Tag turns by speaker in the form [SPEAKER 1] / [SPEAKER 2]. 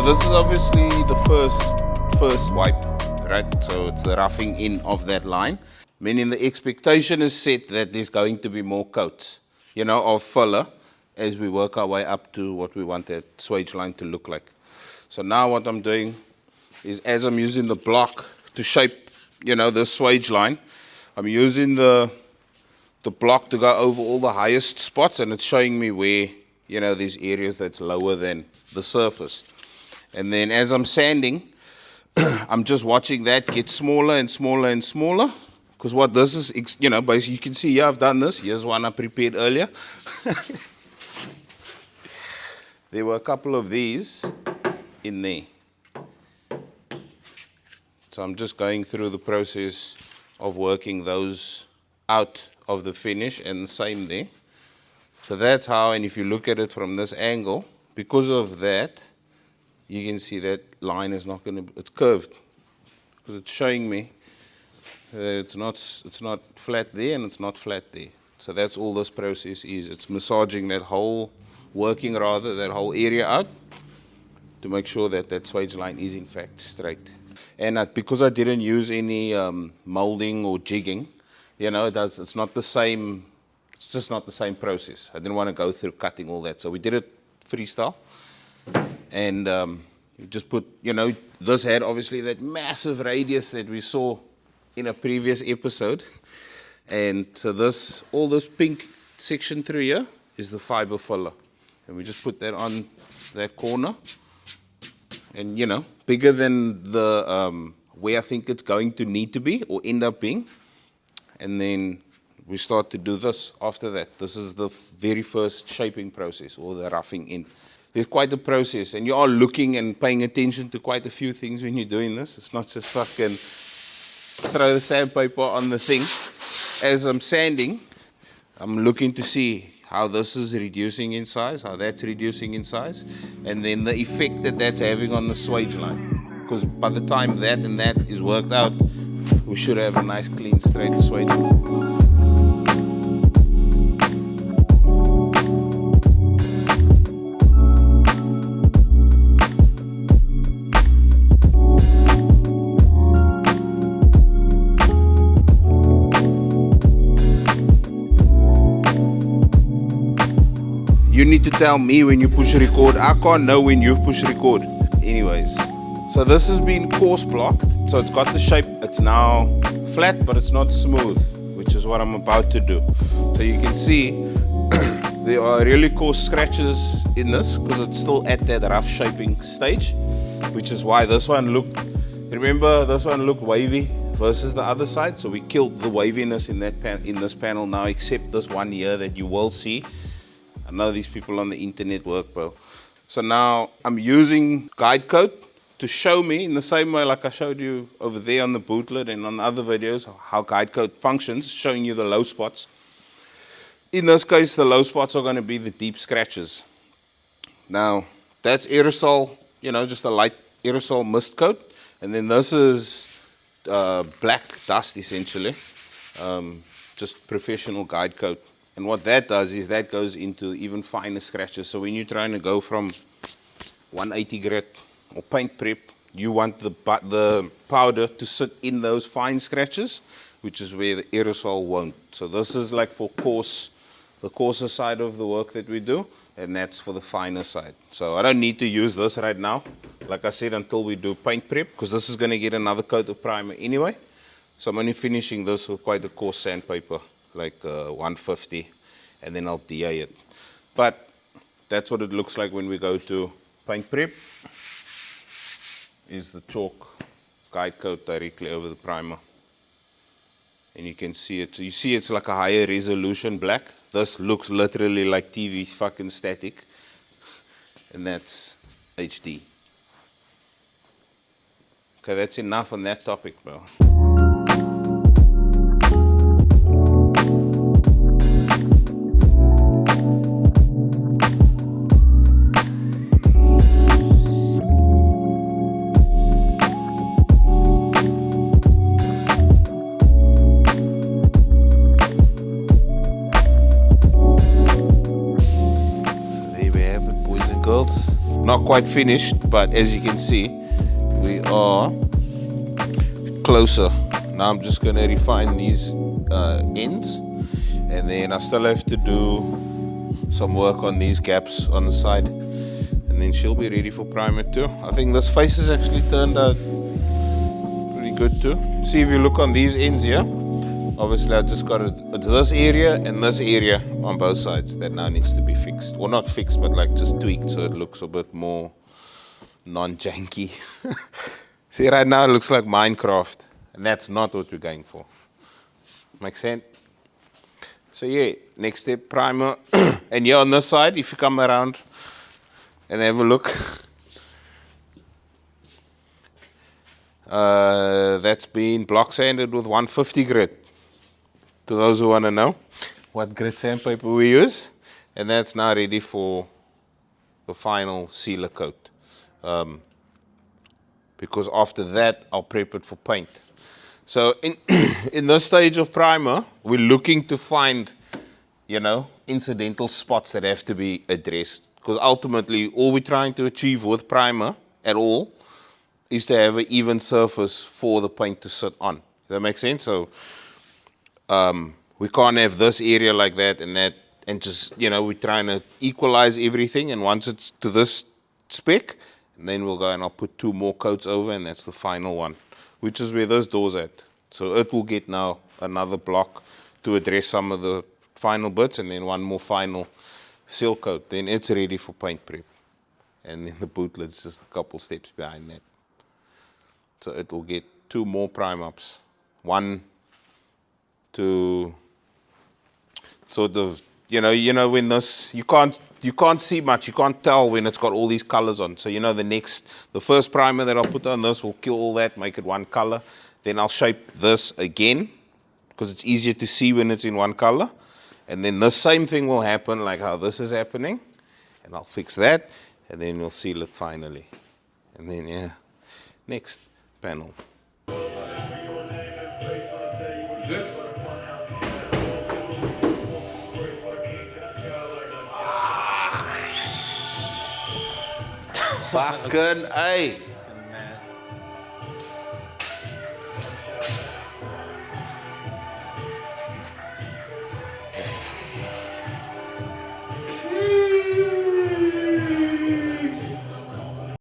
[SPEAKER 1] this is obviously the first wipe, right? So it's the roughing in of that line. Meaning the expectation is set that there's going to be more coats, of filler as we work our way up to what we want that swage line to look like. So now what I'm doing is, as I'm using the block to shape, this swage line, I'm using the block to go over all the highest spots, and it's showing me where, there's areas that's lower than the surface. And then as I'm sanding, I'm just watching that get smaller and smaller and smaller. Because what this is, basically you can see here I've done this. Here's one I prepared earlier. There were a couple of these in there. So I'm just going through the process of working those out of the finish, and the same there. So that's how, and if you look at it from this angle, because of that, you can see that line is not going to, it's curved. Because it's showing me it's not flat there and it's not flat there. So that's all this process is. It's massaging that whole, that whole area out to make sure that that swage line is in fact straight. And because I didn't use any molding or jigging, it's not the same, it's just not the same process. I didn't want to go through cutting all that. So we did it freestyle. And you just put, this had obviously that massive radius that we saw in a previous episode. And so all this pink section through here is the fiber filler. And we just put that on that corner. And, bigger than the where I think it's going to need to be or end up being. And then we start to do this after that. This is the very first shaping process, or the roughing in. There's quite a process, and you are looking and paying attention to quite a few things when you're doing this. It's not just fucking throw the sandpaper on the thing. As I'm sanding, I'm looking to see how this is reducing in size, how that's reducing in size, and then the effect that that's having on the swage line. Because by the time that and that is worked out, we should have a nice, clean, straight swage line. You need to tell me when you push record. I can't know when you've pushed record. Anyways, so this has been coarse blocked. So it's got the shape. It's now flat, but it's not smooth, which is what I'm about to do. So you can see there are really coarse scratches in this because it's still at that rough shaping stage, which is why this one looked wavy versus the other side. So we killed the waviness in this panel now, except this one here that you will see. I know these people on the internet work, bro. So now I'm using guide coat to show me in the same way like I showed you over there on the bootlet and on the other videos how guide coat functions, showing you the low spots. In this case, the low spots are going to be the deep scratches. Now, that's aerosol, just a light aerosol mist coat. And then this is black dust, essentially. Just professional guide coat. And what that does is that goes into even finer scratches. So when you're trying to go from 180 grit or paint prep, you want the powder to sit in those fine scratches, which is where the aerosol won't. So this is like for the coarser side of the work that we do, and that's for the finer side. So I don't need to use this right now, like I said, until we do paint prep, because this is going to get another coat of primer anyway. So I'm only finishing this with quite a coarse sandpaper, like 150, and then I'll DA it. But that's what it looks like when we go to paint prep, is the chalk guide coat directly over the primer. And you can see it. So you see it's like a higher resolution black. This looks literally like TV fucking static. And that's HD. Okay, that's enough on that topic, bro. not quite finished, but as you can see, we are closer. Now I'm just gonna refine these ends, and then I still have to do some work on these gaps on the side, and then she'll be ready for primer too. I think this face has actually turned out pretty good too. See, if you look on these ends here, obviously I just got it's this area and this area on both sides that now needs to be fixed. Well, not fixed, but like just tweaked so it looks a bit more non-janky. See, right now it looks like Minecraft, and that's not what we're going for. Make sense? So yeah, next step, primer. And here on this side, if you come around and have a look, that's been block sanded with 150 grit. To those who want to know what grit sandpaper we use, and that's now ready for the final sealer coat. Because after that, I'll prep it for paint. So in this stage of primer, we're looking to find, you know, incidental spots that have to be addressed. Because ultimately, all we're trying to achieve with primer at all is to have an even surface for the paint to sit on. Does that make sense? So we can't have this area like that, and just, you know, we're trying to equalize everything. And once it's to this spec, and then we'll go and I'll put 2 more coats over, and that's the final one, which is where this door's at. So it will get now another block to address some of the final bits, and then 1 more final seal coat. Then it's ready for paint prep. And then the bootlet's just a couple steps behind that. So it will get 2 more prime ups. 1 to sort of, you know, when this, you can't see much, you can't tell when it's got all these colors on. So, you know, the first primer that I'll put on this will kill all that, make it one color. Then I'll shape this again, because it's easier to see when it's in one color. And then the same thing will happen, like how this is happening. And I'll fix that, and then we'll seal it finally. And then, yeah, next panel. Fucking A.